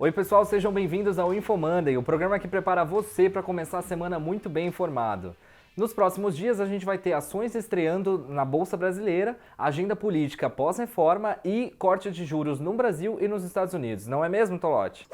Oi pessoal, sejam bem-vindos ao InfoMonday, o programa que prepara você para começar a semana muito bem informado. Nos próximos dias a gente vai ter ações estreando na Bolsa Brasileira, agenda política pós-reforma e corte de juros no Brasil e nos Estados Unidos, não é mesmo, Tolotti?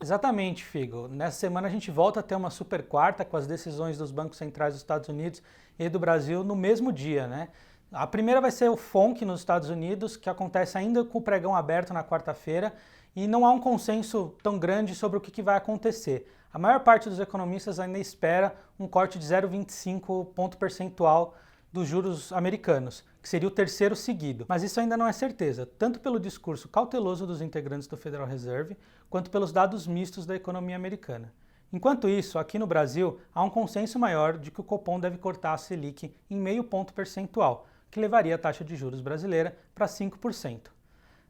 Exatamente, Figo. Nessa semana a gente volta a ter uma super quarta com as decisões dos bancos centrais dos Estados Unidos e do Brasil no mesmo dia, né? A primeira vai ser o FONC nos Estados Unidos, que acontece ainda com o pregão aberto na quarta-feira, e não há um consenso tão grande sobre o que vai acontecer. A maior parte dos economistas ainda espera um corte de 0,25 ponto percentual dos juros americanos, que seria o terceiro seguido. Mas isso ainda não é certeza, tanto pelo discurso cauteloso dos integrantes do Federal Reserve, quanto pelos dados mistos da economia americana. Enquanto isso, aqui no Brasil, há um consenso maior de que o Copom deve cortar a Selic em meio ponto percentual, que levaria a taxa de juros brasileira para 5%.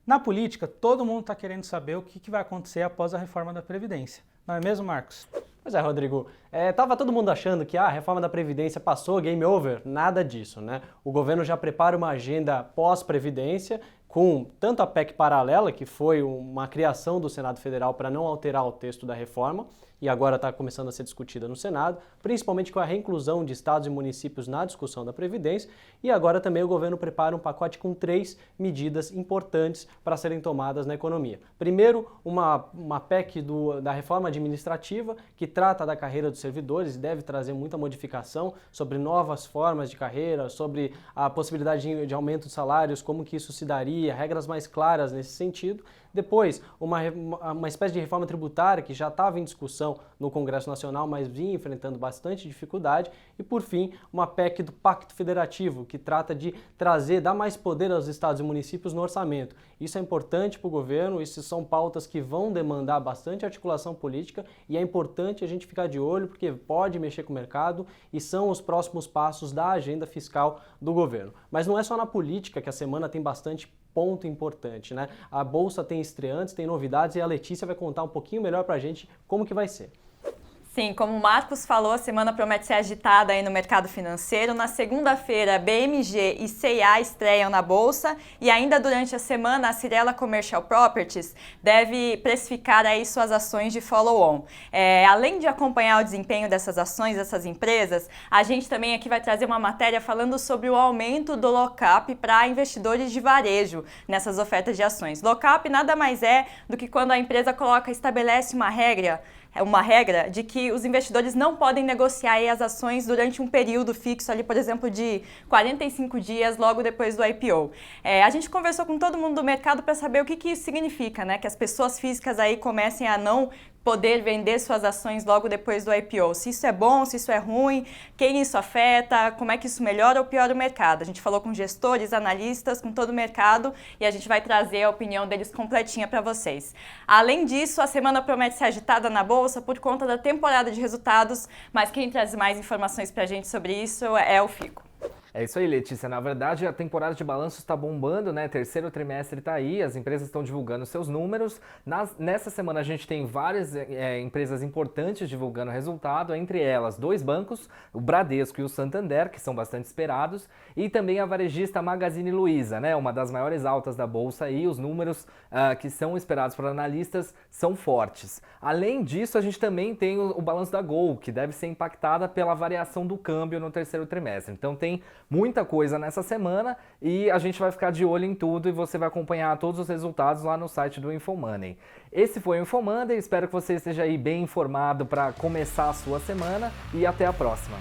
Na política, todo mundo está querendo saber o que vai acontecer após a reforma da Previdência. Não é mesmo, Marcos? Pois é, Rodrigo. Tava todo mundo achando que a reforma da Previdência passou, game over. Nada disso, né? O governo já prepara uma agenda pós-Previdência com tanto a PEC paralela, que foi uma criação do Senado Federal para não alterar o texto da reforma, e agora está começando a ser discutida no Senado, principalmente com a reinclusão de estados e municípios na discussão da Previdência, e agora também o governo prepara um pacote com 3 medidas importantes para serem tomadas na economia. Primeiro, uma PEC da reforma administrativa, que trata da carreira dos servidores e deve trazer muita modificação sobre novas formas de carreira, sobre a possibilidade de aumento de salários, como que isso se daria, regras mais claras nesse sentido. Depois, uma espécie de reforma tributária que já estava em discussão no Congresso Nacional, mas vinha enfrentando bastante dificuldade. E, por fim, uma PEC do Pacto Federativo, que trata de dar mais poder aos estados e municípios no orçamento. Isso é importante para o governo, isso são pautas que vão demandar bastante articulação política e é importante a gente ficar de olho porque pode mexer com o mercado e são os próximos passos da agenda fiscal do governo. Mas não é só na política que a semana tem bastante ponto importante, né? A Bolsa tem estreantes, tem novidades e a Letícia vai contar um pouquinho melhor pra gente como que vai ser. Sim, como o Marcos falou, a semana promete ser agitada aí no mercado financeiro. Na segunda-feira, BMG e C&A estreiam na Bolsa e ainda durante a semana, a Cyrela Commercial Properties deve precificar aí suas ações de follow-on. Além de acompanhar o desempenho dessas ações, dessas empresas, a gente também aqui vai trazer uma matéria falando sobre o aumento do lock-up para investidores de varejo nessas ofertas de ações. Lock-up nada mais é do que quando a empresa estabelece uma regra de que os investidores não podem negociar aí as ações durante um período fixo ali, por exemplo, de 45 dias logo depois do IPO. A gente conversou com todo mundo do mercado para saber o que isso significa, né? Que as pessoas físicas aí comecem a não poder vender suas ações logo depois do IPO. Se isso é bom, se isso é ruim, quem isso afeta, como é que isso melhora ou piora o mercado. A gente falou com gestores, analistas, com todo o mercado e a gente vai trazer a opinião deles completinha para vocês. Além disso, a semana promete ser agitada na Bolsa por conta da temporada de resultados, mas quem traz mais informações para a gente sobre isso é o Fico. É isso aí, Letícia. Na verdade, a temporada de balanços está bombando, né? Terceiro trimestre está aí, as empresas estão divulgando seus números. Nessa semana a gente tem várias empresas importantes divulgando resultado, entre elas 2 bancos, o Bradesco e o Santander, que são bastante esperados, e também a varejista Magazine Luiza, né? Uma das maiores altas da bolsa aí, os números que são esperados por analistas são fortes. Além disso, a gente também tem o balanço da Gol, que deve ser impactada pela variação do câmbio no terceiro trimestre. Então tem muita coisa nessa semana e a gente vai ficar de olho em tudo e você vai acompanhar todos os resultados lá no site do InfoMonday. Esse foi o InfoMonday, espero que você esteja aí bem informado para começar a sua semana e até a próxima.